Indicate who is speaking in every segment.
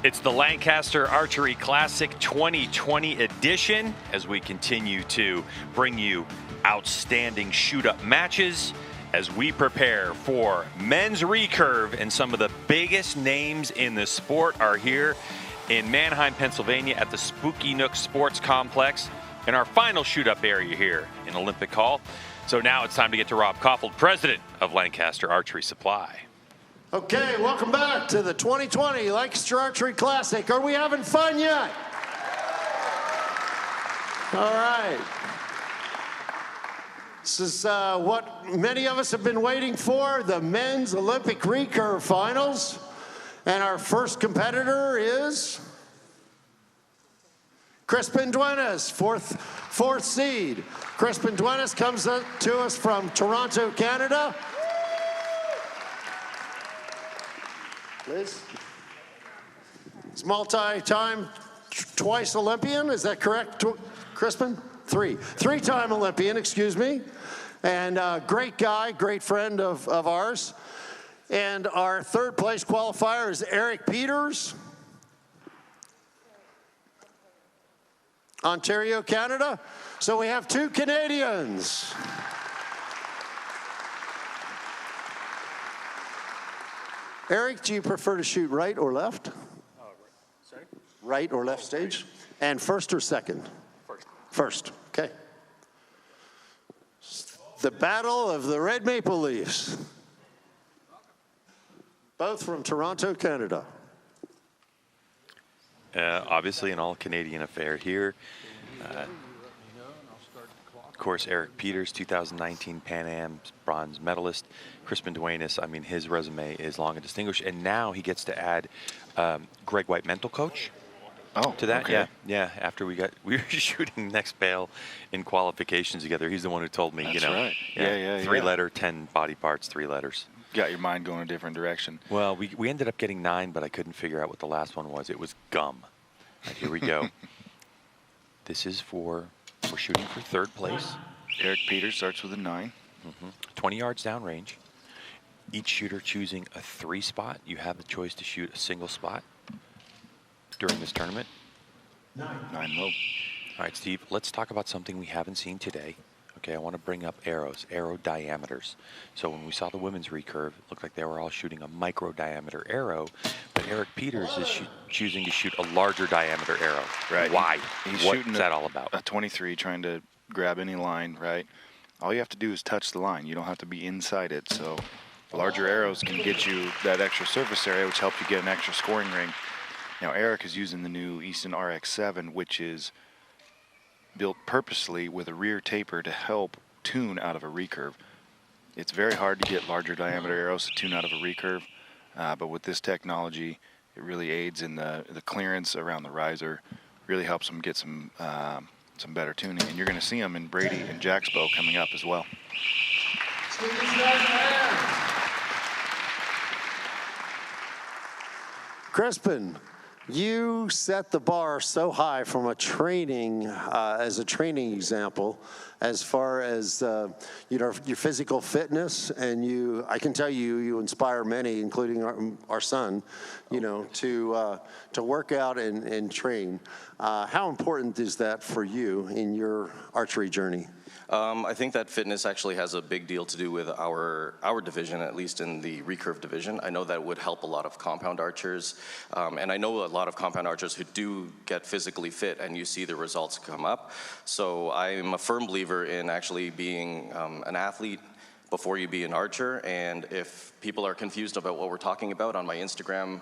Speaker 1: It's the Lancaster Archery Classic 2020 edition as we continue to bring you outstanding shoot-up matches as we prepare for men's recurve, and some of the biggest names in the sport are here in Manheim, Pennsylvania at the Spooky Nook Sports Complex in our final shoot-up area here in Olympic Hall. So now it's time to get to Rob Koffeld, president of Lancaster Archery Supply.
Speaker 2: Okay, welcome back to the 2020 Lancaster Archery Classic. Are we having fun yet? All right. This is what many of us have been waiting for, the men's Olympic recurve finals. And our first competitor is Crispin Duenas, fourth seed. Crispin Duenas comes to us from Toronto, Canada. Liz? He's multi-time, twice Olympian, is that correct, Crispin? Three-time Olympian, excuse me. And great guy, great friend of ours. And our third place qualifier is Eric Peters, Ontario, Canada. So we have two Canadians. Eric, do you prefer to shoot right or left?
Speaker 3: Sorry?
Speaker 2: Right or left stage? And first or second?
Speaker 3: First.
Speaker 2: First, okay. The Battle of the Red Maple Leafs. Both from Toronto, Canada.
Speaker 1: Obviously an all-Canadian affair here. Of course, Eric Peters, 2019 Pan Am bronze medalist. Crispin Duenas, I mean, his resume is long and distinguished. And now he gets to add Greg White, mental coach, to that.
Speaker 3: Okay.
Speaker 1: Yeah. After we were shooting next bail in qualifications together. He's the one who told me,
Speaker 3: That's right. Yeah.
Speaker 1: 3-letter, 10 body parts, 3 letters.
Speaker 3: Got your mind going a different direction.
Speaker 1: Well, we ended up getting 9, but I couldn't figure out what the last one was. It was gum. All right, here we go. This is we're shooting for third place.
Speaker 3: Eric Peters starts with a 9.
Speaker 1: 20 yards downrange. Each shooter choosing a 3 spot. You have the choice to shoot a single spot during this tournament.
Speaker 3: 9 low.
Speaker 1: All right, Steve, let's talk about something we haven't seen today. Okay, I want to bring up arrow diameters. So when we saw the women's recurve, it looked like they were all shooting a micro diameter arrow, but Eric Peters is choosing to shoot a larger diameter arrow.
Speaker 3: Right.
Speaker 1: Why?
Speaker 3: He's
Speaker 1: What's
Speaker 3: shooting
Speaker 1: that all about?
Speaker 3: A 23, trying to grab any line, right? All you have to do is touch the line. You don't have to be inside it. So larger arrows can get you that extra surface area, which helps you get an extra scoring ring. Now Eric is using the new Easton RX-7, which is built purposely with a rear taper to help tune out of a recurve. It's very hard to get larger diameter arrows to tune out of a recurve, but with this technology, it really aids in the clearance around the riser, really helps them get some better tuning. And you're going to see them in Brady and Jack's bow coming up as well.
Speaker 2: Crispin, you set the bar so high from a training, as a training example, as far as your physical fitness, and I can tell you inspire many, including our son, to work out and train. How important is that for you in your archery journey?
Speaker 4: I think that fitness actually has a big deal to do with our division, at least in the recurve division. I know that would help a lot of compound archers, and I know a lot of compound archers who do get physically fit, and you see the results come up. So I'm a firm believer in actually being an athlete before you be an archer, and if people are confused about what we're talking about, on my Instagram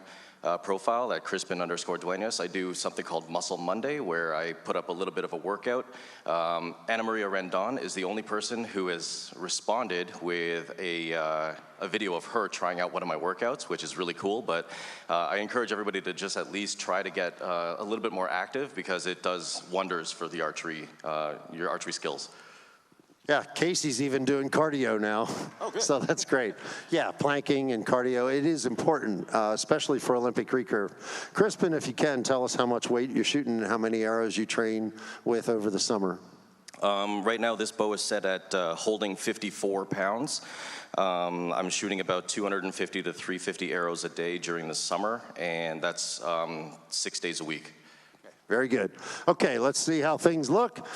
Speaker 4: profile at Crispin_Duenas, I do something called Muscle Monday, where I put up a little bit of a workout. Anna Maria Rendon is the only person who has responded with a video of her trying out one of my workouts, which is really cool. But I encourage everybody to just at least try to get a little bit more active, because it does wonders for the archery, your archery skills.
Speaker 2: Yeah, Casey's even doing cardio now.
Speaker 4: Oh, good.
Speaker 2: So that's great. Yeah, planking and cardio, it is important, especially for Olympic recurve. Crispin, if you can, tell us how much weight you're shooting and how many arrows you train with over the summer.
Speaker 4: Right now, this bow is set at holding 54 pounds. I'm shooting about 250 to 350 arrows a day during the summer, and that's 6 days a week.
Speaker 2: Very good. Okay, let's see how things look.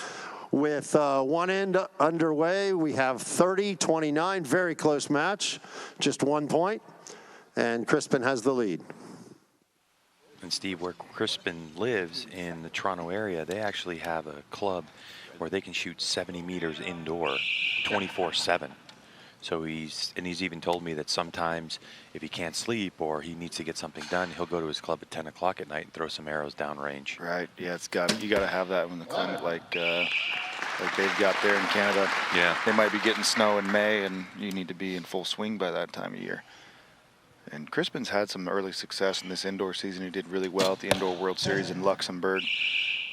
Speaker 2: With one end underway, we have 30-29, very close match, just 1 point, and Crispin has the lead.
Speaker 1: And Steve, where Crispin lives in the Toronto area, they actually have a club where they can shoot 70 meters indoor 24/7. So he's even told me that sometimes if he can't sleep or he needs to get something done, he'll go to his club at 10 o'clock at night and throw some arrows downrange.
Speaker 3: Right. Yeah, you got to have that when the climate like they've got there in Canada.
Speaker 1: Yeah.
Speaker 3: They might be getting snow in May, and you need to be in full swing by that time of year. And Crispin's had some early success in this indoor season. He did really well at the Indoor World Series in Luxembourg.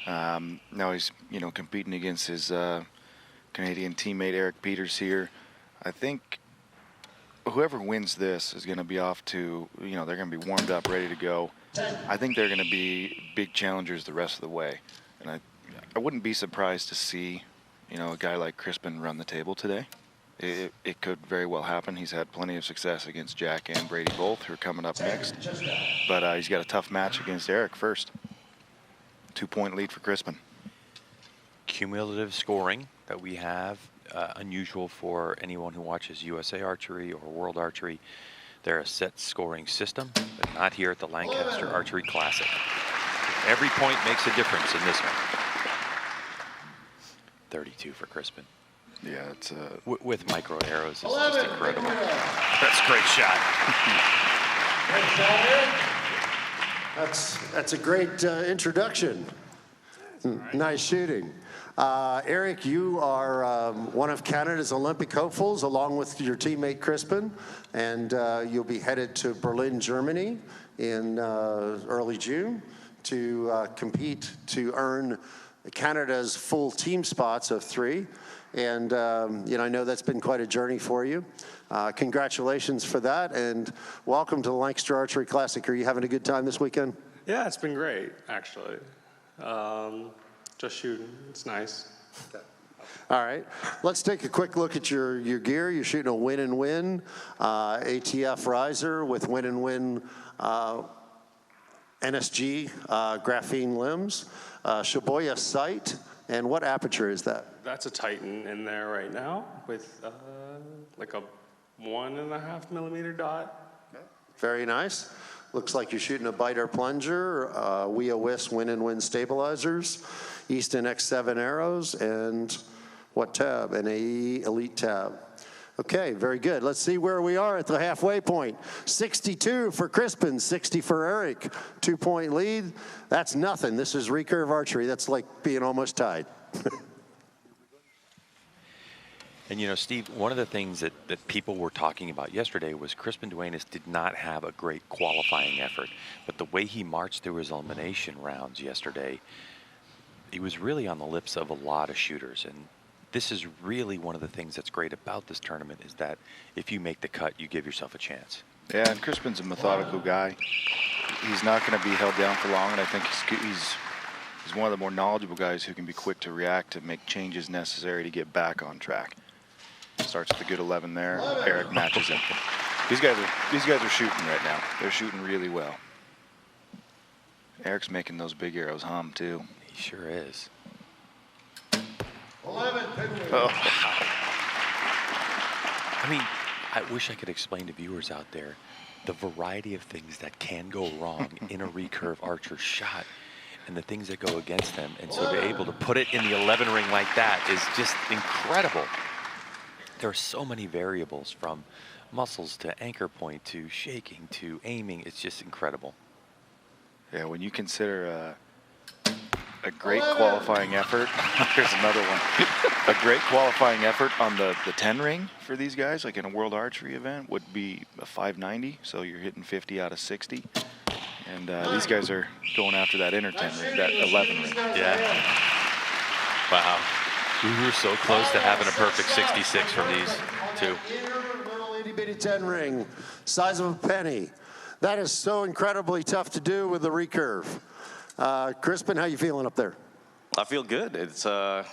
Speaker 3: Now he's competing against his Canadian teammate Eric Peters here. I think whoever wins this is going to be off to, they're going to be warmed up, ready to go. I think they're going to be big challengers the rest of the way. And I wouldn't be surprised to see, a guy like Crispin run the table today. It could very well happen. He's had plenty of success against Jack and Brady both, who are coming up next. But he's got a tough match against Eric first. 2-point lead for Crispin.
Speaker 1: Cumulative scoring that we have, unusual for anyone who watches USA Archery or World Archery. They're a set scoring system, but not here at the Lancaster Archery Classic. Every point makes a difference in this one. 32 for Crispin.
Speaker 3: Yeah, it's
Speaker 1: with micro arrows, it's just incredible. That's a great shot.
Speaker 2: That's a great introduction. Nice shooting. Eric, you are one of Canada's Olympic hopefuls, along with your teammate Crispin, and you'll be headed to Berlin, Germany in early June to compete to earn Canada's full team spots of 3. And, I know that's been quite a journey for you. Congratulations for that, and welcome to the Lancaster Archery Classic. Are you having a good time this weekend?
Speaker 5: Yeah, it's been great, actually. Just shooting. It's nice.
Speaker 2: All right. Let's take a quick look at your gear. You're shooting a win-and-win ATF riser with win-and-win NSG graphene limbs, Shibuya sight, and what aperture is that?
Speaker 5: That's a Titan in there right now with like a 1.5 millimeter dot.
Speaker 2: Okay. Very nice. Looks like you're shooting a biter plunger, WIS win-and-win stabilizers, Easton X7 arrows, and what tab? An AE Elite tab. Okay, very good. Let's see where we are at the halfway point. 62 for Crispin, 60 for Eric. 2-point lead. That's nothing. This is recurve archery. That's like being almost tied.
Speaker 1: And Steve, one of the things that people were talking about yesterday was Crispin Duenas did not have a great qualifying effort, but the way he marched through his elimination rounds yesterday, he was really on the lips of a lot of shooters. And this is really one of the things that's great about this tournament, is that if you make the cut, you give yourself a chance.
Speaker 3: Yeah, and Crispin's a methodical guy. He's not going to be held down for long, and I think he's one of the more knowledgeable guys who can be quick to react to make changes necessary to get back on track. Starts with a good 11 there. Eric matches him. These guys are shooting right now. They're shooting really well. Eric's making those big arrows hum too.
Speaker 1: He sure is.
Speaker 2: 11.
Speaker 1: Oh. I mean, I wish I could explain to viewers out there the variety of things that can go wrong in a recurve archer shot and the things that go against them. And so to be able to put it in the 11 ring like that is just incredible. There are so many variables, from muscles to anchor point to shaking to aiming. It's just incredible.
Speaker 3: Yeah, when you consider a great qualifying effort, here's another one. A great qualifying effort on the 10 ring for these guys, like in a World Archery event, would be a 590. So you're hitting 50 out of 60. And these guys are going after that inner 10 ring, that 11 ring.
Speaker 1: Yeah. Wow. We were so close to having a perfect 66 from these two.
Speaker 2: Little itty-bitty 10 ring, size of a penny. That is so incredibly tough to do with the recurve. Crispin, how you feeling up there?
Speaker 4: I feel good. It's a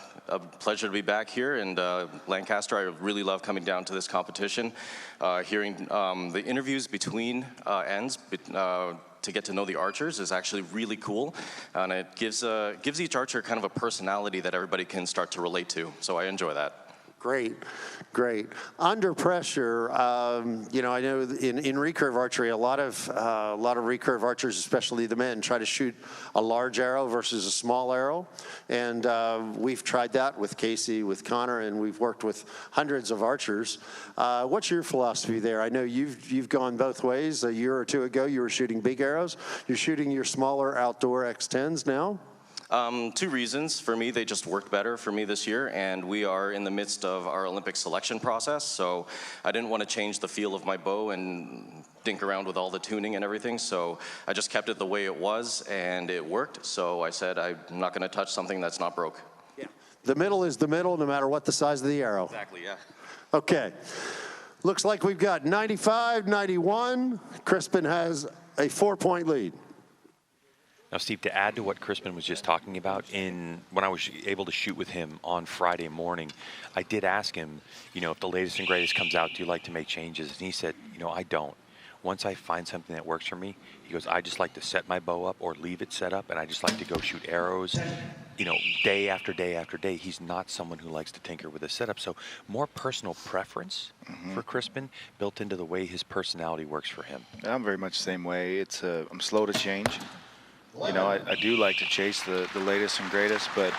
Speaker 4: pleasure to be back here in Lancaster. I really love coming down to this competition, hearing the interviews between ends to get to know the archers is actually really cool, and it gives each archer kind of a personality that everybody can start to relate to. So I enjoy that.
Speaker 2: Great, great. Under pressure, you know, I know in recurve archery, a lot of recurve archers, especially the men, try to shoot a large arrow versus a small arrow, and we've tried that with Casey, with Connor, and we've worked with hundreds of archers. What's your philosophy there? I know you've gone both ways. A year or two ago, you were shooting big arrows. You're shooting your smaller outdoor X10s now.
Speaker 4: Two reasons. For me, they just worked better for me this year, and we are in the midst of our Olympic selection process, so I didn't want to change the feel of my bow and dink around with all the tuning and everything, so I just kept it the way it was, and it worked, so I said I'm not going to touch something that's not broke.
Speaker 2: Yeah. The middle is the middle, no matter what the size of the arrow.
Speaker 4: Exactly, yeah.
Speaker 2: Okay. Looks like we've got 95-91. Crispin has a 4-point lead.
Speaker 1: Now, Steve, to add to what Crispin was just talking about, when I was able to shoot with him on Friday morning, I did ask him, you know, if the latest and greatest comes out, do you like to make changes? And he said, you know, I don't. Once I find something that works for me, he goes, I just like to set my bow up or leave it set up, and I just like to go shoot arrows, you know, day after day after day. He's not someone who likes to tinker with a setup. So more personal preference for Crispin built into the way his personality works for him.
Speaker 3: I'm very much the same way. I'm slow to change. You know, I do like to chase the latest and greatest, but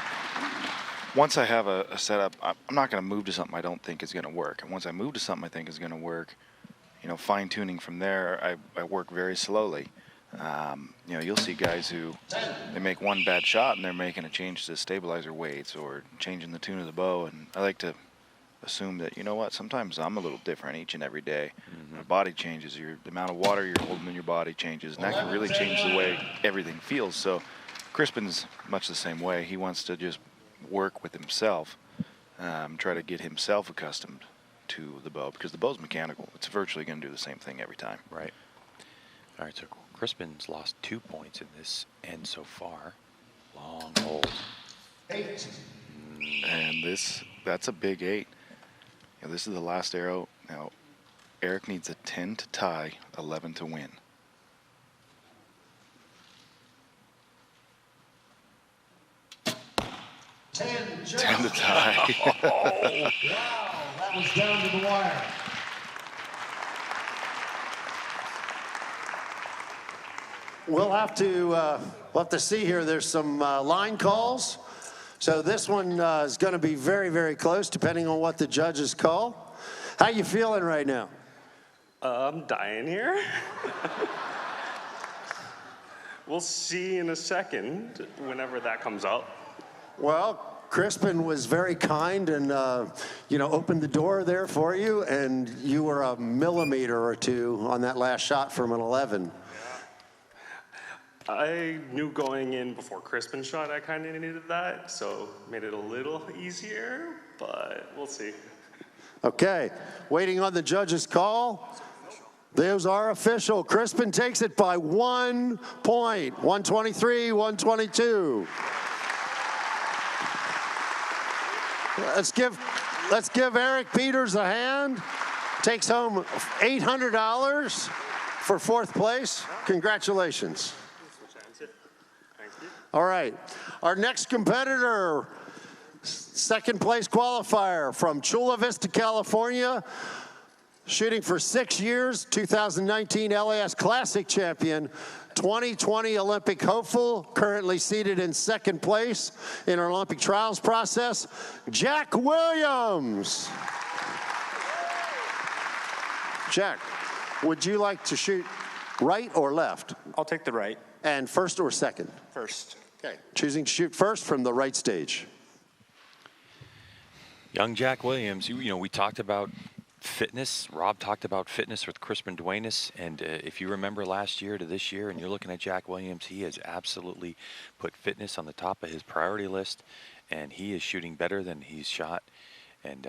Speaker 3: once I have a setup, I'm not going to move to something I don't think is going to work. And once I move to something I think is going to work, you know, fine-tuning from there, I work very slowly. You know, you'll see guys who, they make one bad shot and they're making a change to stabilizer weights or changing the tune of the bow, and I like to assume that, you know what, sometimes I'm a little different each and every day. My body changes, the amount of water you're holding in your body changes, and that can really change the way everything feels. So Crispin's much the same way. He wants to just work with himself, try to get himself accustomed to the bow, because the bow's mechanical. It's virtually going to do the same thing every time.
Speaker 1: Right. All right, so Crispin's lost 2 points in this end so far. Long hold.
Speaker 2: 8.
Speaker 3: And that's a big 8. You know, this is the last arrow. Now, Eric needs a 10 to tie, 11 to win.
Speaker 2: 10
Speaker 3: to tie.
Speaker 2: Wow, that was down to the wire. We'll have to see here. There's some line calls. So this one is going to be very, very close, depending on what the judges call. How you feeling right now?
Speaker 5: I'm dying here. We'll see in a second, whenever that comes up.
Speaker 2: Well, Crispin was very kind and, you know, opened the door there for you, and you were a millimeter or two on that last shot from an 11.
Speaker 5: I knew going in before Crispin shot I kind of needed that, so made it a little easier, but we'll see.
Speaker 2: Okay, waiting on the judge's call. Those are official. Crispin takes it by 1 point, 123, 122. Let's give Eric Peters a hand. Takes home $800 for 4th place. Congratulations. All right, our next competitor, 2nd place qualifier from Chula Vista, California, shooting for 6 years, 2019 LAS Classic champion, 2020 Olympic hopeful, currently seated in 2nd place in our Olympic trials process, Jack Williams. Jack, would you like to shoot right or left?
Speaker 6: I'll take the right.
Speaker 2: And first or second?
Speaker 6: First.
Speaker 2: Okay. Choosing to shoot first from the right stage.
Speaker 1: Young Jack Williams, you know, we talked about fitness. Rob talked about fitness with Crispin Duenas, and if you remember last year to this year, and you're looking at Jack Williams, he has absolutely put fitness on the top of his priority list, and he is shooting better than he's shot, and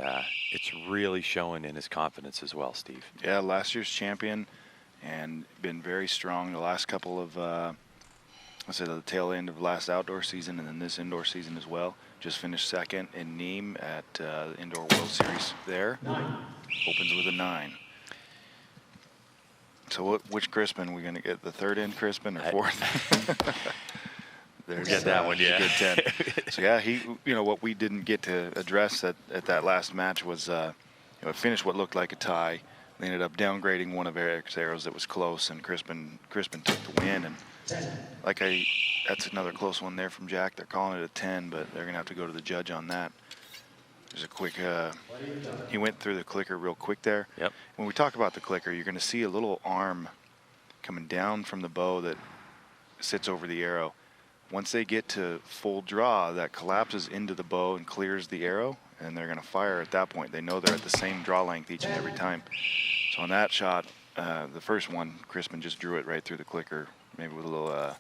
Speaker 1: it's really showing in his confidence as well, Steve.
Speaker 3: Yeah, last year's champion, and been very strong the last couple of I said the tail end of last outdoor season and then this indoor season as well. Just finished second in Nîmes at the Indoor World Series there. Opens with a 9. So which Crispin? We going to get the third in Crispin or fourth? There's
Speaker 1: Get that one, yeah.
Speaker 3: Good 10. So yeah, what we didn't get to address at that last match was, it finished what looked like a tie. They ended up downgrading one of Eric's arrows that was close, and Crispin took the win. And that's another close one there from Jack. They're calling it a 10, but they're gonna have to go to the judge on that. There's a quick, he went through the clicker real quick there.
Speaker 1: Yep.
Speaker 3: When we talk about the clicker, you're gonna see a little arm coming down from the bow that sits over the arrow. Once they get to full draw, that collapses into the bow and clears the arrow, and they're gonna fire at that point. They know they're at the same draw length each and every time. So on that shot, the first one, Crispin just drew it right through the clicker, maybe with a little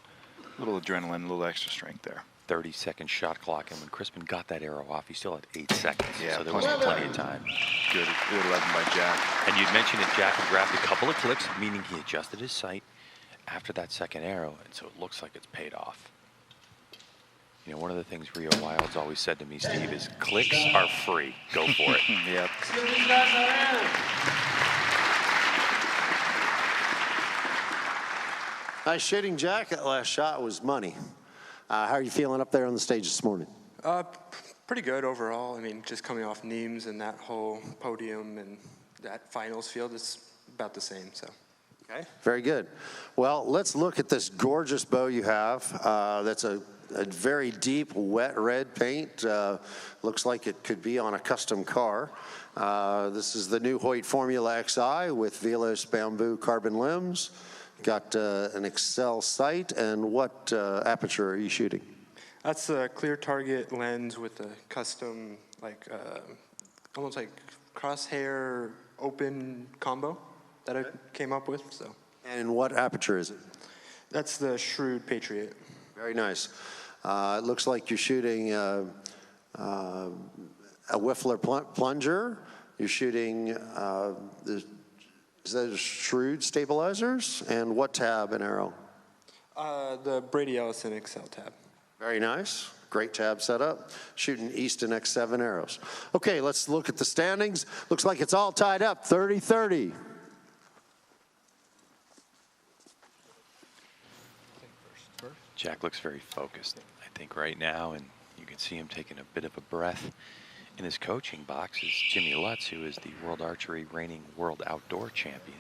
Speaker 3: adrenaline, a little extra strength there.
Speaker 1: 30-second shot clock, and when Crispin got that arrow off, he still had 8 seconds.
Speaker 3: Yeah,
Speaker 1: so there was plenty of time.
Speaker 3: Good 11 by Jack.
Speaker 1: And you'd mentioned that Jack had grabbed a couple of clicks, meaning he adjusted his sight after that second arrow, and so it looks like it's paid off. You know, one of the things Rio Wild's always said to me, Steve, is clicks are free. Go for it.
Speaker 3: Yep.
Speaker 2: Nice shooting, Jack. That last shot was money. How are you feeling up there on the stage this morning?
Speaker 6: Pretty good overall. I mean, just coming off Nîmes and that whole podium and that finals field is about the same, so.
Speaker 2: Okay. Very good. Well, let's look at this gorgeous bow you have. That's a very deep, wet red paint. Looks like it could be on a custom car. This is the new Hoyt Formula XI with Velos bamboo carbon limbs. Got an Excel sight, and what aperture are you shooting?
Speaker 6: That's a clear target lens with a custom, almost like crosshair open combo that I came up with. So. And
Speaker 2: what aperture is it?
Speaker 6: That's the Shrewd Patriot.
Speaker 2: Very nice. It looks like you're shooting a Whiffler plunger. You're shooting is that Shrewd stabilizers? And what tab and arrow?
Speaker 6: The Brady Ellison XL tab.
Speaker 2: Very nice. Great tab setup. Shooting Easton X7 arrows. Okay, let's look at the standings. Looks like it's all tied up, 30-30.
Speaker 1: Jack looks very focused, I think, right now, and you can see him taking a bit of a breath. In his coaching box is Jimmy Lutz, who is the World Archery reigning World Outdoor Champion.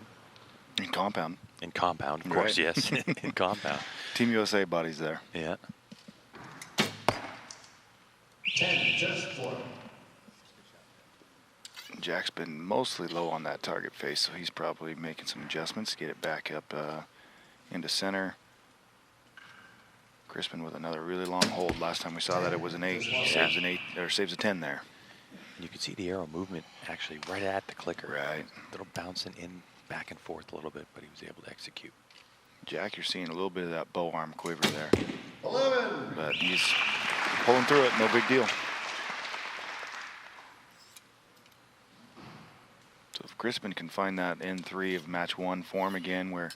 Speaker 3: In compound.
Speaker 1: In compound, of course,
Speaker 3: right.
Speaker 1: Yes, in compound.
Speaker 3: Team USA buddies there.
Speaker 1: Yeah.
Speaker 2: 10, just 4.
Speaker 3: Jack's been mostly low on that target face, so he's probably making some adjustments to get it back up into center. Crispin with another really long hold. Last time we saw that it was an 8. Saves an 8 or saves a 10 there.
Speaker 1: You can see the arrow movement actually right at the clicker.
Speaker 3: Right.
Speaker 1: A little bouncing in back and forth a little bit, but he was able to execute.
Speaker 3: Jack, you're seeing a little bit of that bow arm quiver there.
Speaker 2: 11.
Speaker 3: But he's pulling through it, no big deal. So if Crispin can find that N3 of match 1 form again, where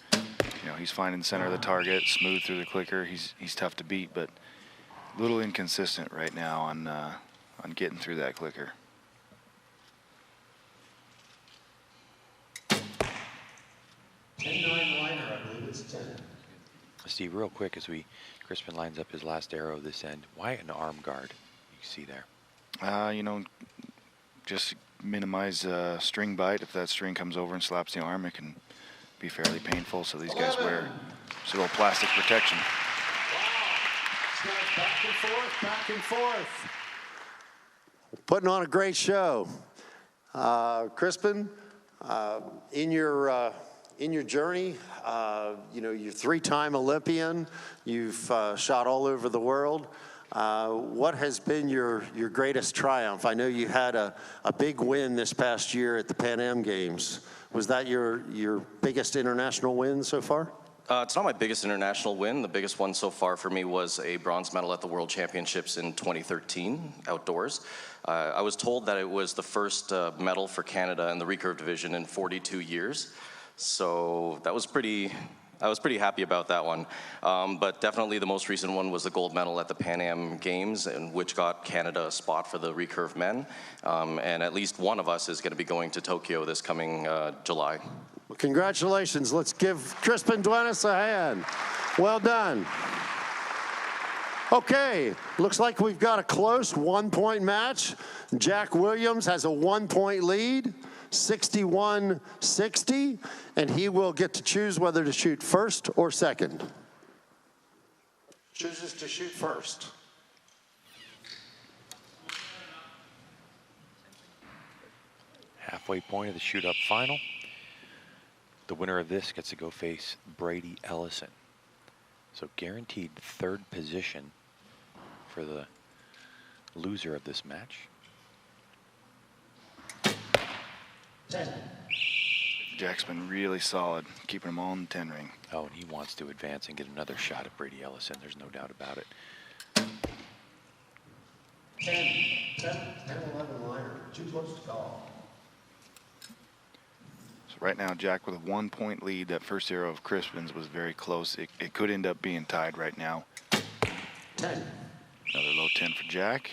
Speaker 3: he's finding the center of the target, smooth through the clicker, he's tough to beat, but a little inconsistent right now on getting through that clicker.
Speaker 1: Steve, real quick, as Crispin lines up his last arrow this end, why an arm guard you see there?
Speaker 3: Just minimize string bite. If that string comes over and slaps the arm, it can be fairly painful, so these guys wear just a little plastic protection.
Speaker 2: Back and forth, back and forth. Putting on a great show. Crispin, in your journey, you're 3-time Olympian. You've shot all over the world. What has been your greatest triumph? I know you had a big win this past year at the Pan Am Games. Was that your biggest international win so far?
Speaker 4: It's not my biggest international win. The biggest one so far for me was a bronze medal at the World Championships in 2013, outdoors. I was told that it was the first medal for Canada in the recurve division in 42 years. So that was pretty pretty happy about that one. But definitely the most recent one was the gold medal at the Pan Am Games, and which got Canada a spot for the recurve men. And at least one of us is going to be going to Tokyo this coming July.
Speaker 2: Well, congratulations. Let's give Crispin Duenas a hand. Well done. Okay, looks like we've got a close 1-point match. Jack Williams has a 1-point lead, 61-60, and he will get to choose whether to shoot first or second. Chooses to shoot first.
Speaker 1: Halfway point of the shoot-up final. The winner of this gets to go face Brady Ellison. So guaranteed third position for the loser of this match.
Speaker 2: 10.
Speaker 3: Jack's been really solid, keeping them all in the 10 ring.
Speaker 1: Oh, and he wants to advance and get another shot at Brady Ellison. There's no doubt about it.
Speaker 2: 10, 11 liner, too close to call.
Speaker 3: So right now, Jack with a 1-point lead. That first arrow of Crispin's was very close. It could end up being tied right now.
Speaker 2: 10.
Speaker 3: Another low 10 for Jack.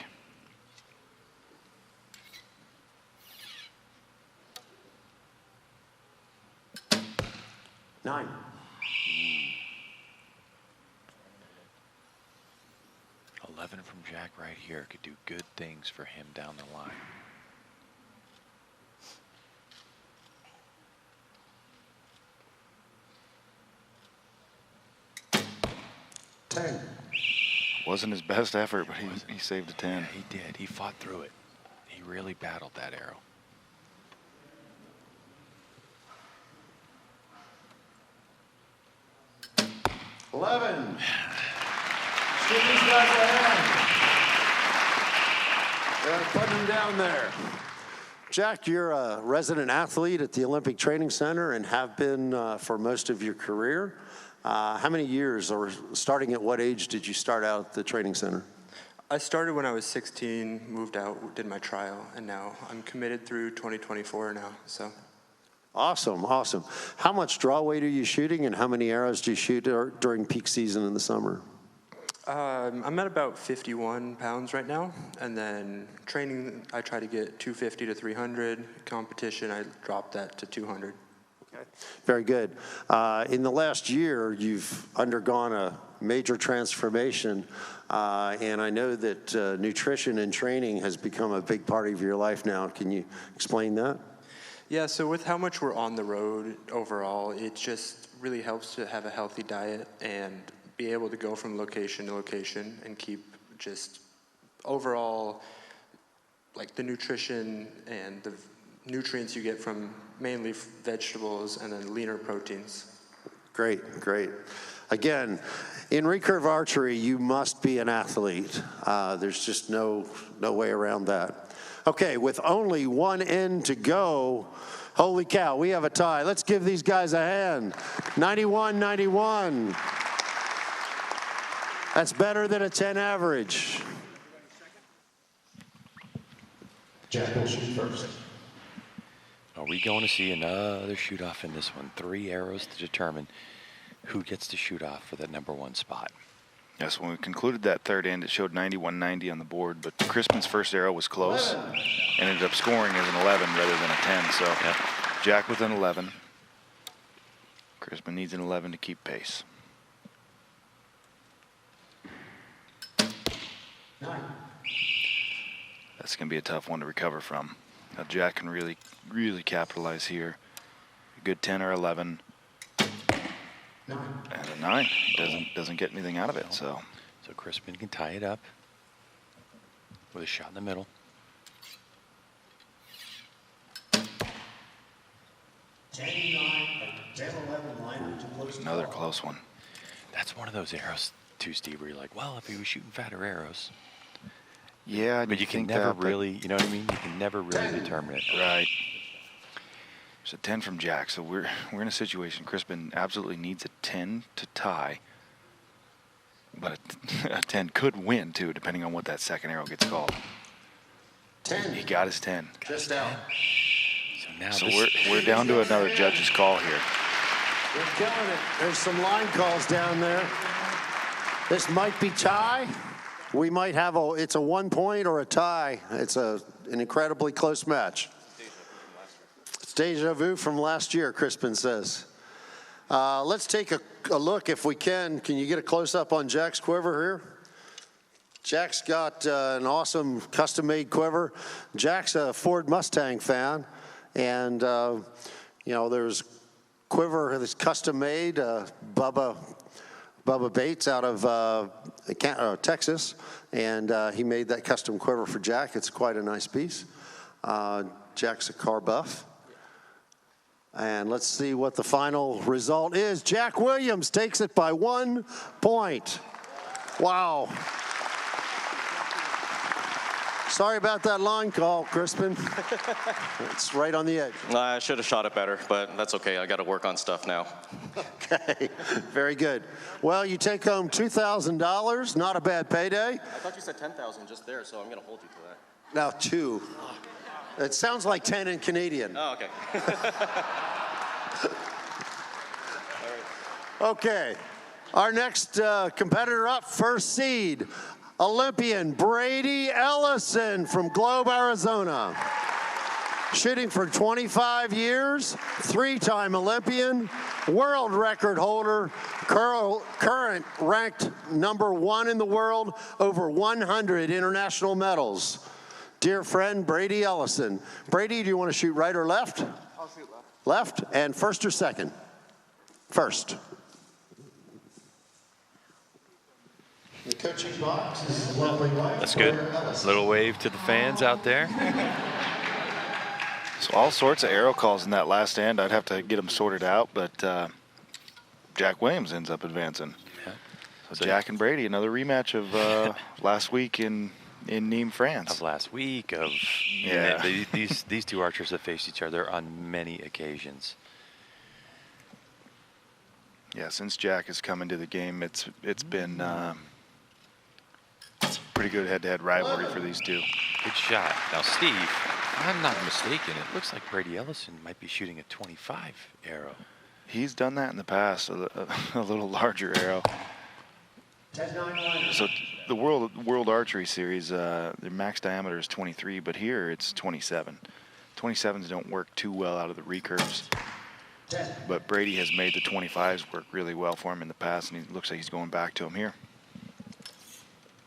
Speaker 2: Nine.
Speaker 1: 11 from Jack right here could do good things for him down the line.
Speaker 3: Wasn't his best effort, but he saved a 10.
Speaker 1: Yeah, he did. He fought through it. He really battled that arrow.
Speaker 2: Eleven. Give these guys a hand. They're putting them down there. Jack, you're a resident athlete at the Olympic Training Center and have been for most of your career. How many years, or starting at what age did you start out at the training center?
Speaker 6: I started when I was 16, moved out, did my trial, and now I'm committed through 2024 now, so.
Speaker 2: Awesome, awesome. How much draw weight are you shooting, and how many arrows do you shoot during peak season in the summer?
Speaker 6: I'm at about 51 pounds right now, and then training, I try to get 250 to 300. Competition, I dropped that to 200.
Speaker 2: Okay. Very good. In the last year, you've undergone a major transformation, and I know that nutrition and training has become a big part of your life now. Can you explain that?
Speaker 6: Yeah, so with how much we're on the road overall, it just really helps to have a healthy diet and be able to go from location to location and keep just overall, like the nutrition and the nutrients you get from mainly vegetables and then leaner proteins.
Speaker 2: Great, great. Again, in recurve archery, you must be an athlete. There's just no way around that. Okay, with only one end to go, holy cow, we have a tie. Let's give these guys a hand. 91-91. That's better than a 10 average. Jack will shoot first.
Speaker 1: Are we going to see another shoot-off in this one? 3 arrows to determine who gets to shoot off for that #1 spot.
Speaker 3: Yes, when we concluded that third end, it showed 91-90 on the board, but Crispin's first arrow was close and ended up scoring as an 11 rather than a 10. So
Speaker 1: yep.
Speaker 3: Jack with an 11. Crispin needs an 11 to keep pace.
Speaker 2: 9.
Speaker 3: That's going to be a tough one to recover from. Now Jack can really capitalize here. A good 10 or 11.
Speaker 2: 9.
Speaker 3: And a 9. Doesn't get anything out of it. So
Speaker 1: Crispin can tie it up with a shot in the middle.
Speaker 2: 10-11 liner too close to
Speaker 3: another
Speaker 2: call.
Speaker 3: close one.
Speaker 1: That's one of those arrows too, Steve, where you're like, well, if he was shooting fatter arrows.
Speaker 3: Yeah,
Speaker 1: but you can never really, you know what I mean? You can never really determine it.
Speaker 3: Right. There's a 10 from Jack, so we're in a situation. Crispin absolutely needs a 10 to tie, but a 10 could win too, depending on what that second arrow gets called.
Speaker 2: 10.
Speaker 3: He got his 10.
Speaker 2: Just out.
Speaker 1: So now
Speaker 3: So we're down to another judge's call here.
Speaker 2: You're killing it. There's some line calls down there. This might be tie. We might have it's a 1 point or a tie. It's an incredibly close match. It's deja vu from last year, Crispin says. Let's take a look if we can. Can you get a close-up on Jack's quiver here? Jack's got an awesome custom-made quiver. Jack's a Ford Mustang fan, and you know, there's quiver that's custom-made. Bubba Bates out of Texas, and he made that custom quiver for Jack. It's quite a nice piece. Jack's a car buff. And let's see what the final result is. Jack Williams takes it by 1 point. Wow. Sorry about that line call, Crispin. It's right on the edge.
Speaker 4: I should have shot it better, but that's okay. I got to work on stuff now.
Speaker 2: Okay, very good. Well, you take home $2,000. Not a bad payday.
Speaker 4: I thought you said 10,000 just there, so I'm going to hold you to that.
Speaker 2: Now 2. It sounds like 10 in Canadian.
Speaker 4: Oh, okay.
Speaker 2: Okay, our next competitor up, first seed, Olympian Brady Ellison from Globe, Arizona. Shooting for 25 years, 3-time Olympian, world record holder, current ranked number 1 in the world, over 100 international medals. Dear friend, Brady Ellison. Brady, do you want to shoot right or left?
Speaker 6: I'll shoot
Speaker 2: Left,
Speaker 6: left.
Speaker 2: and first or second? First. The coaching box is lovely wife.
Speaker 1: That's good. Little wave to the fans out there.
Speaker 3: So all sorts of arrow calls in that last end. I'd have to get them sorted out, but Jack Williams ends up advancing.
Speaker 1: Yeah.
Speaker 3: So Jack and Brady, another rematch of last week in Nîmes, France.
Speaker 1: Of last week, of
Speaker 3: Yeah.
Speaker 1: these two archers have faced each other on many occasions.
Speaker 3: Yeah, since Jack has come into the game, it's been pretty good head-to-head rivalry for these two.
Speaker 1: Good shot. Now, Steve, if I'm not mistaken, it looks like Brady Ellison might be shooting a 25 arrow.
Speaker 3: He's done that in the past, a little larger arrow. So the World Archery Series, their max diameter is 23, but here it's 27. 27s don't work too well out of the recurves, but Brady has made the 25s work really well for him in the past, and he looks like he's going back to them here.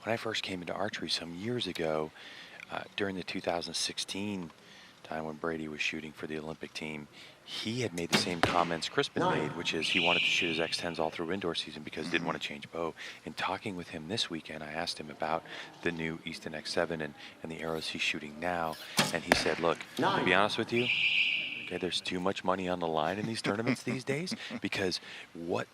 Speaker 1: When I first came into archery some years ago, during the 2016 time when Brady was shooting for the Olympic team, he had made the same comments Crispin made, which is he wanted to shoot his X10s all through indoor season because he didn't want to change bow. In talking with him this weekend, I asked him about the new Easton X7 and the arrows he's shooting now, and he said, look, to be honest with you, okay, there's too much money on the line in these tournaments these days, because what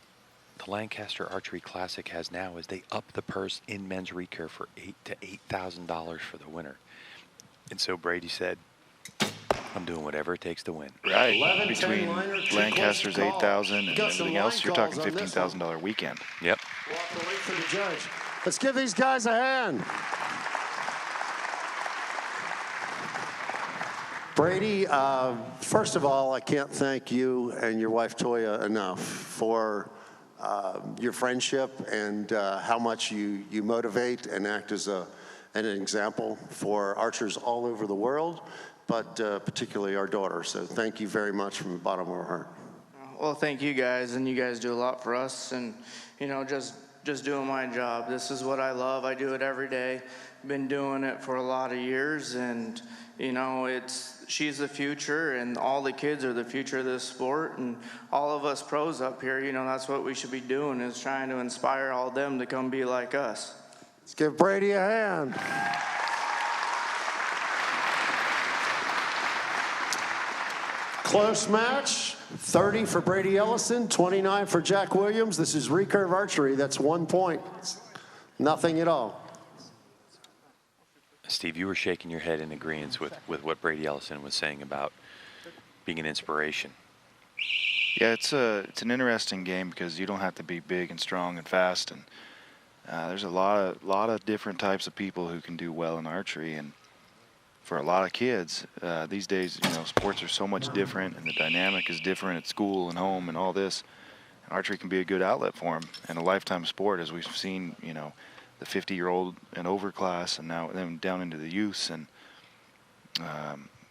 Speaker 1: the Lancaster Archery Classic has now is they up the purse in men's recurve for $8,000 to $8,000 for the winner. And so Brady said, I'm doing whatever it takes to win.
Speaker 3: Right.
Speaker 2: 11,
Speaker 3: Between
Speaker 2: 10 liner,
Speaker 3: Lancaster's 8,000 and
Speaker 2: Got some
Speaker 3: everything else,
Speaker 2: line
Speaker 3: you're talking
Speaker 2: calls on this one.
Speaker 3: $15,000 weekend.
Speaker 1: Yep.
Speaker 2: We'll have to wait for the judge. Let's give these guys a hand. Brady, first of all, I can't thank you and your wife Toya enough for your friendship and how much you motivate and act as an example for archers all over the world, but particularly our daughter. So thank you very much from the bottom of our heart.
Speaker 7: Well, thank you guys, and you guys do a lot for us, and you know, just doing my job. This is what I love. I do it every day. Been doing it for a lot of years, and you know, she's the future, and all the kids are the future of this sport, and all of us pros up here, you know, that's what we should be doing, is trying to inspire all them to come be like us.
Speaker 2: Let's give Brady a hand. Close match, 30 for Brady Ellison, 29 for Jack Williams. This is recurve archery. That's 1 point. Nothing at all.
Speaker 1: Steve, you were shaking your head in agreement with what Brady Ellison was saying about being an inspiration.
Speaker 3: Yeah, it's an interesting game because you don't have to be big and strong and fast, and there's a lot of different types of people who can do well in archery. And for a lot of kids these days, you know, sports are so much different, and the dynamic is different at school and home and all this. archery can be a good outlet for him and a lifetime sport, as we've seen, you know, the 50-year-old and over class, and now then down into the youths. And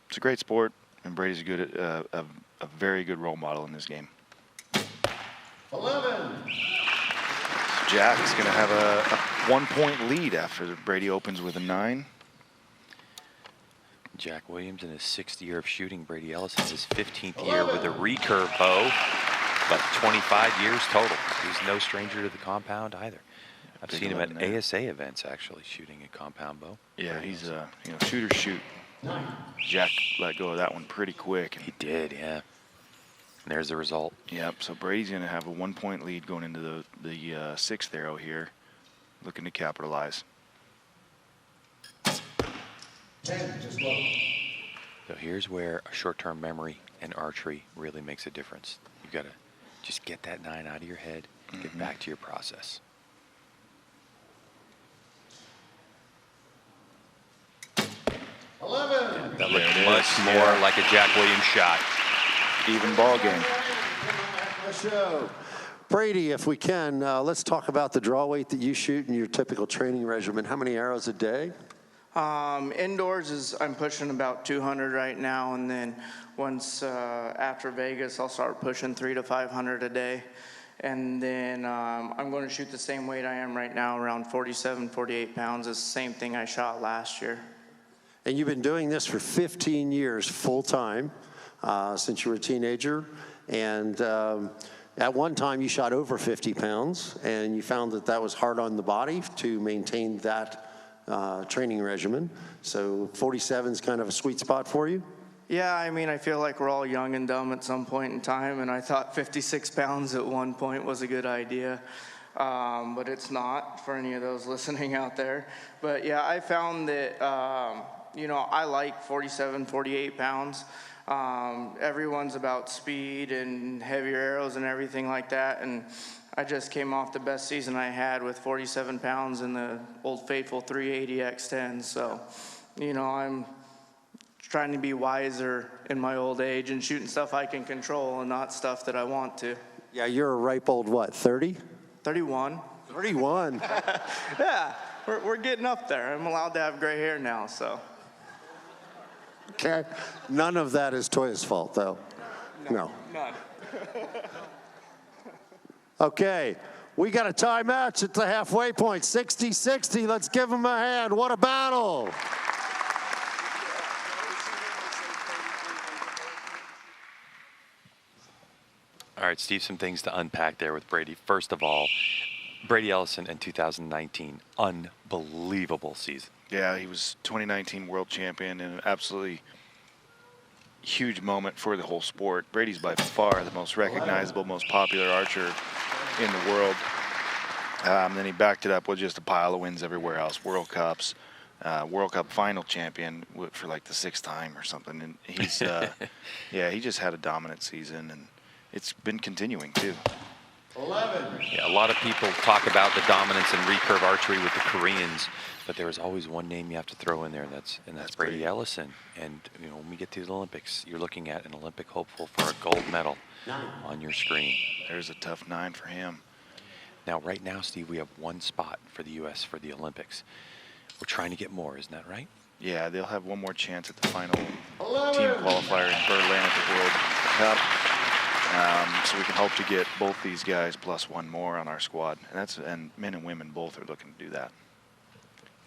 Speaker 3: it's a great sport, and Brady's a very good role model in this game.
Speaker 2: 11.
Speaker 3: Jack's going to have a 1-point lead after Brady opens with a 9.
Speaker 1: Jack Williams in his 6th year of shooting. Brady Ellison his 15th year with a recurve bow, but 25 years total. He's no stranger to the compound either. I've seen him at ASA events actually shooting a compound bow.
Speaker 3: Yeah, he's you know, shooters shoot. Jack let go of that one pretty quick. And
Speaker 1: he did, yeah. And there's the result.
Speaker 3: Yep. So Brady's going to have a 1-point lead going into the 6th arrow here, looking to capitalize.
Speaker 2: 10, just low.
Speaker 1: So here's where a short-term memory and archery really makes a difference. You've got to just get that 9 out of your head, get back to your process.
Speaker 2: 11.
Speaker 1: That looked much more like a Jack Williams shot.
Speaker 3: Even ball game.
Speaker 2: Brady, if we can, let's talk about the draw weight that you shoot in your typical training regimen. How many arrows a day?
Speaker 7: Indoors I'm pushing about 200 right now, and then once after Vegas, I'll start pushing 300 to 500 a day. And then I'm going to shoot the same weight I am right now, around 47, 48 pounds. It's the same thing I shot last year.
Speaker 2: And you've been doing this for 15 years full time since you were a teenager. And at one time you shot over 50 pounds, and you found that that was hard on the body to maintain that training regimen. So 47 is kind of a sweet spot for you?
Speaker 7: Yeah, I mean, I feel like we're all young and dumb at some point in time, and I thought 56 pounds at one point was a good idea. But it's not for any of those listening out there. But yeah, I found that, you know, I like 47, 48 pounds. Everyone's about speed and heavier arrows and everything like that. And I just came off the best season I had with 47 pounds in the Old Faithful 380 X10. So, you know, I'm trying to be wiser in my old age and shooting stuff I can control and not stuff that I want to.
Speaker 2: Yeah, you're a ripe old what, 30?
Speaker 7: 31.
Speaker 2: 31?
Speaker 7: Yeah, we're getting up there. I'm allowed to have gray hair now, so.
Speaker 2: Okay. None of that is Toya's fault, though. No.
Speaker 7: None.
Speaker 2: Okay. We got a tie match at the halfway point. 60-60. Let's give them a hand. What a battle.
Speaker 1: All right, Steve, some things to unpack there with Brady. First of all, Brady Ellison in 2019, unbelievable season.
Speaker 3: Yeah, he was 2019 world champion and an absolutely huge moment for the whole sport. Brady's by far the most recognizable, most popular archer in the world. Then he backed it up with just a pile of wins everywhere else. World Cups, World Cup final champion for like the 6th time or something. And he's, yeah, he just had a dominant season, and it's been continuing too.
Speaker 2: 11.
Speaker 1: Yeah, a lot of people talk about the dominance in recurve archery with the Koreans, but there is always one name you have to throw in there, and that's Brady Ellison. And you know, when we get to the Olympics, you're looking at an Olympic hopeful for a gold medal on your screen.
Speaker 3: There's a tough 9 for him.
Speaker 1: Now, right now, Steve, we have one spot for the U.S. for the Olympics. We're trying to get more, isn't that right?
Speaker 3: Yeah, they'll have one more chance at the final team qualifier in Berlin at the World Cup. So we can hope to get both these guys plus one more on our squad. And men and women both are looking to do that.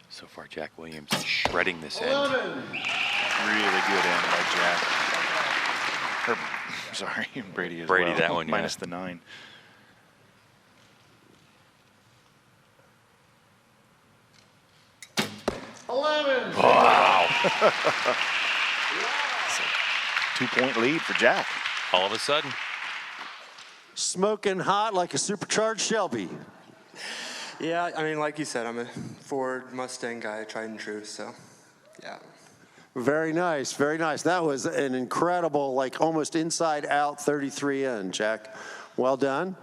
Speaker 1: So far, Jack Williams is shredding this end.
Speaker 3: Really good end by Jack. Sorry, Brady as well.
Speaker 1: Brady, that one, yeah.
Speaker 3: Minus the 9.
Speaker 1: Wow.
Speaker 3: 2-point lead for Jack.
Speaker 1: All of a sudden.
Speaker 2: Smoking hot like a supercharged Shelby.
Speaker 6: Yeah, I mean, like you said, I'm a Ford Mustang guy, tried and true, so, yeah.
Speaker 2: Very nice, very nice. That was an incredible, like almost inside out 33 in, Jack. Well done.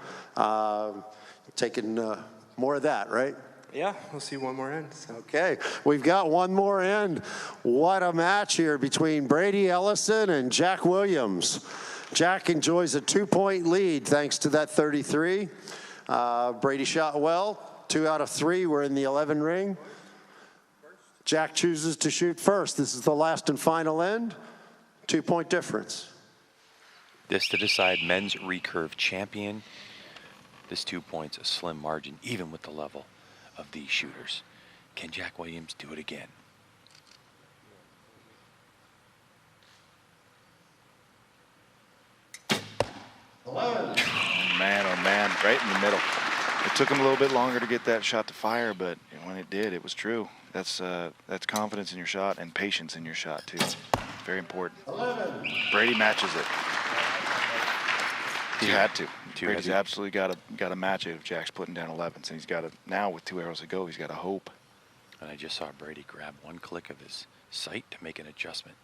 Speaker 2: Taking more of that, right?
Speaker 6: Yeah, we'll see one more end. So.
Speaker 2: Okay, we've got one more end. What a match here between Brady Ellison and Jack Williams. Jack enjoys a 2-point lead thanks to that 33. Brady shot well. 2 out of 3 were in the 11 ring. Jack chooses to shoot first. This is the last and final end. 2-point difference.
Speaker 1: This to decide men's recurve champion. This 2 points, a slim margin, even with the level of these shooters. Can Jack Williams do it again?
Speaker 3: Man, oh man, right in the middle. It took him a little bit longer to get that shot to fire, but when it did, it was true. That's confidence in your shot and patience in your shot too. Very important.
Speaker 2: 11.
Speaker 3: Brady matches it. He had to.
Speaker 1: Two
Speaker 3: Brady's
Speaker 1: heavy.
Speaker 3: absolutely got to match it if Jack's putting down 11s, and he's got to now with 2 arrows to go. He's got to hope.
Speaker 1: And I just saw Brady grab one click of his sight to make an adjustment.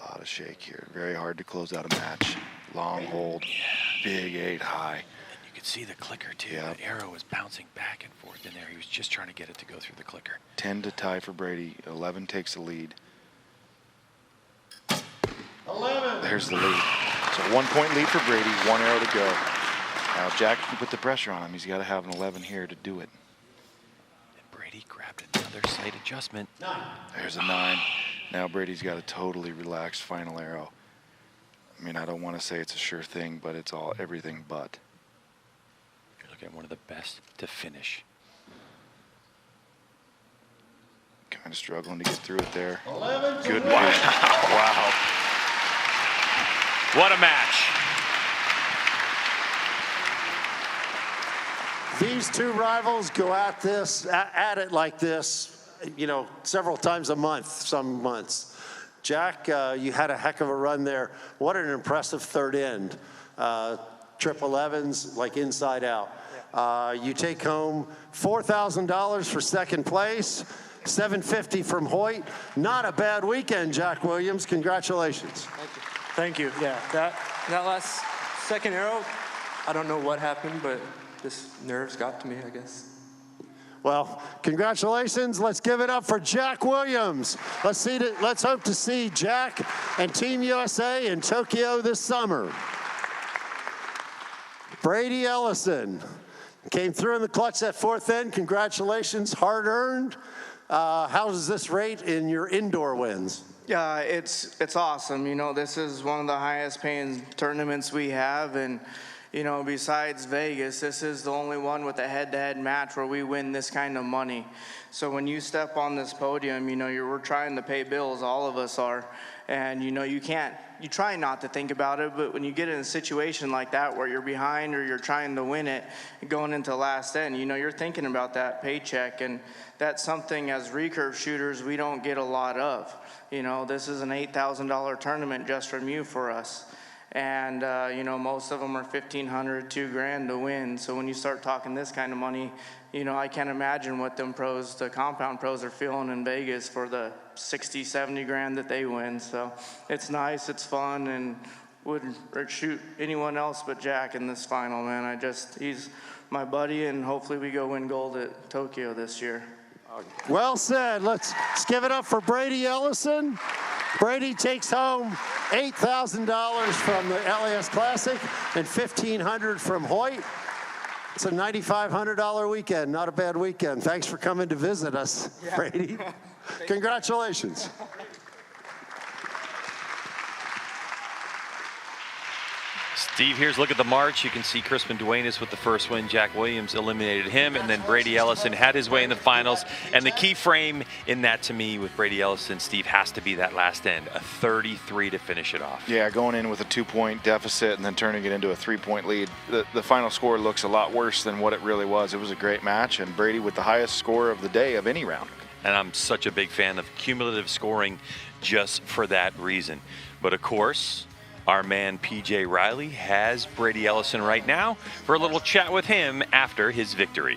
Speaker 3: A lot of shake here. Very hard to close out a match. Long hold. Big 8 high.
Speaker 1: And you could see the clicker too.
Speaker 3: Yeah.
Speaker 1: The arrow was bouncing back and forth in there. He was just trying to get it to go through the clicker.
Speaker 3: 10 to tie for Brady. 11 takes the lead.
Speaker 2: 11.
Speaker 3: There's the lead. So 1-point lead for Brady. 1 arrow to go. Now if Jack can put the pressure on him, he's got to have an 11 here to do it.
Speaker 1: And Brady grabbed another sight adjustment.
Speaker 2: 9.
Speaker 3: There's a 9. Now Brady's got a totally relaxed final arrow. I mean, I don't want to say it's a sure thing, but it's all everything but.
Speaker 1: You're looking at one of the best to finish.
Speaker 3: Kind of struggling to get through it there.
Speaker 2: 11.
Speaker 3: Good
Speaker 1: Wow.
Speaker 3: match.
Speaker 1: Wow. What a match.
Speaker 2: These two rivals go at this, at it like this, you know, several times a month, some months. Jack, you had a heck of a run there. What an impressive third end. Triple 11s, like inside out. You take home $4,000 for second place, $750 from Hoyt. Not a bad weekend, Jack Williams. Congratulations.
Speaker 6: Thank you. Yeah, that last second arrow, I don't know what happened, but just nerves got to me, I guess.
Speaker 2: Well, congratulations. Let's give it up for Jack Williams. Let's hope to see Jack and Team USA in Tokyo this summer. Brady Ellison came through in the clutch at fourth end. Congratulations, hard earned. How does this rate in your indoor wins?
Speaker 7: Yeah, it's awesome. You know, this is one of the highest paying tournaments we have, and you know, besides Vegas, this is the only one with a head-to-head match where we win this kind of money. So when you step on this podium, you know, we're trying to pay bills, all of us are, and you know, you try not to think about it, but when you get in a situation like that where you're behind or you're trying to win it, going into last end, you know, you're thinking about that paycheck, and that's something as recurve shooters we don't get a lot of. You know, this is an $8,000 tournament just from you for us. And, you know, most of them are $1,500, $2,000 to win. So when you start talking this kind of money, you know, I can't imagine what them pros, the compound pros, are feeling in Vegas for the 60, 70 grand that they win. So it's nice, it's fun, and wouldn't shoot anyone else but Jack in this final, man. He's my buddy, and hopefully we go win gold at Tokyo this year.
Speaker 2: Well said. Let's give it up for Brady Ellison. Brady takes home $8,000 from the LAS Classic and $1,500 from Hoyt. It's a $9,500 weekend. Not a bad weekend. Thanks for coming to visit us, Brady. Congratulations.
Speaker 1: Steve, here's a look at the march. You can see Crispin Duenas with the first win. Jack Williams eliminated him, and then Brady Ellison had his way in the finals. And the key frame in that, to me, with Brady Ellison, Steve, has to be that last end, a 33 to finish it off.
Speaker 3: Yeah, going in with a 2-point deficit and then turning it into a 3-point lead. The final score looks a lot worse than what it really was. It was a great match, and Brady with the highest score of the day of any round.
Speaker 1: And I'm such a big fan of cumulative scoring just for that reason. But, of course, our man PJ Riley has Brady Ellison right now for a little chat with him after his victory.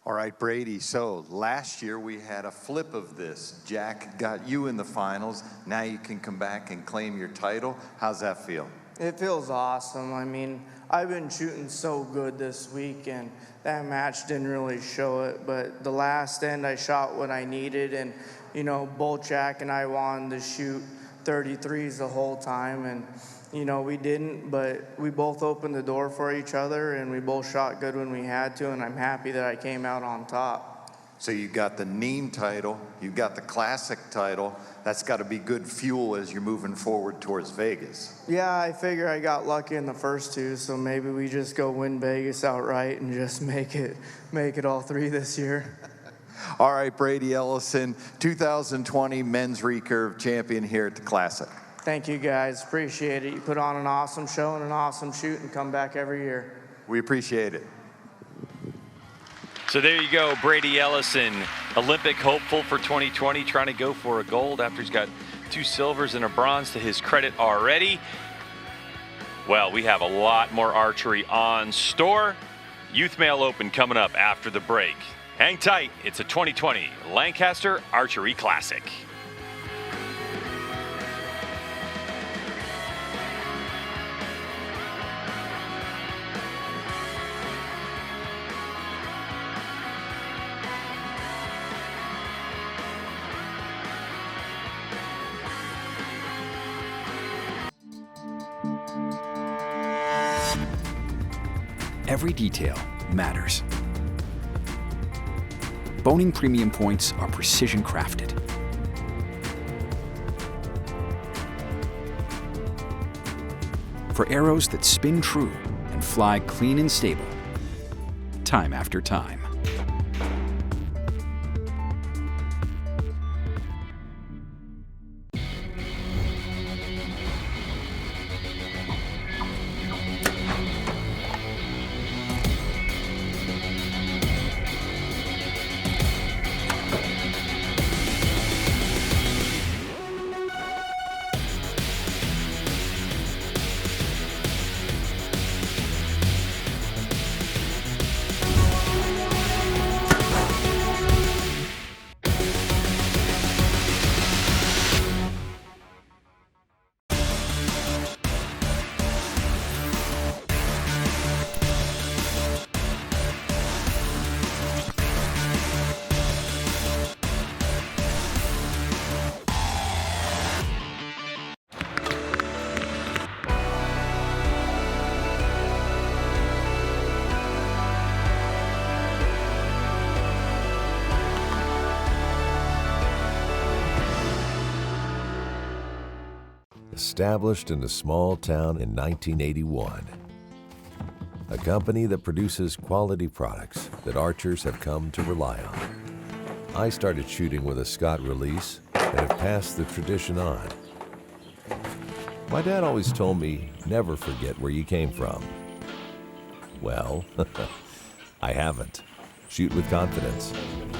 Speaker 8: All right, Brady, so last year we had a flip of this. Jack got you in the finals. Now you can come back and claim your title. How's that feel?
Speaker 7: It feels awesome. I mean, I've been shooting so good this week, and that match didn't really show it, but the last end I shot what I needed, and, you know, both Jack and I wanted to shoot 33s the whole time, and, you know, we didn't, but we both opened the door for each other, and we both shot good when we had to, and I'm happy that I came out on top.
Speaker 8: So you got the Neem title, you got the Classic title. That's got to be good fuel as you're moving forward towards Vegas.
Speaker 7: Yeah, I figure I got lucky in the first two, so maybe we just go win Vegas outright and just make it all three this year.
Speaker 8: All right, Brady Ellison, 2020 Men's Recurve champion here at the Classic.
Speaker 7: Thank you, guys. Appreciate it. You put on an awesome show and an awesome shoot and come back every year.
Speaker 8: We appreciate it.
Speaker 1: So there you go, Brady Ellison, Olympic hopeful for 2020, trying to go for a gold after he's got 2 silvers and a bronze to his credit already. Well, we have a lot more archery on store. Youth Male Open coming up after the break. Hang tight, it's a 2020 Lancaster Archery Classic.
Speaker 9: Every detail matters. Boning premium points are precision crafted. For arrows that spin true and fly clean and stable, time after time.
Speaker 10: Established in a small town in 1981. A company that produces quality products that archers have come to rely on. I started shooting with a Scott release and have passed the tradition on. My dad always told me, never forget where you came from. Well, I haven't. Shoot with confidence.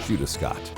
Speaker 10: Shoot a Scott.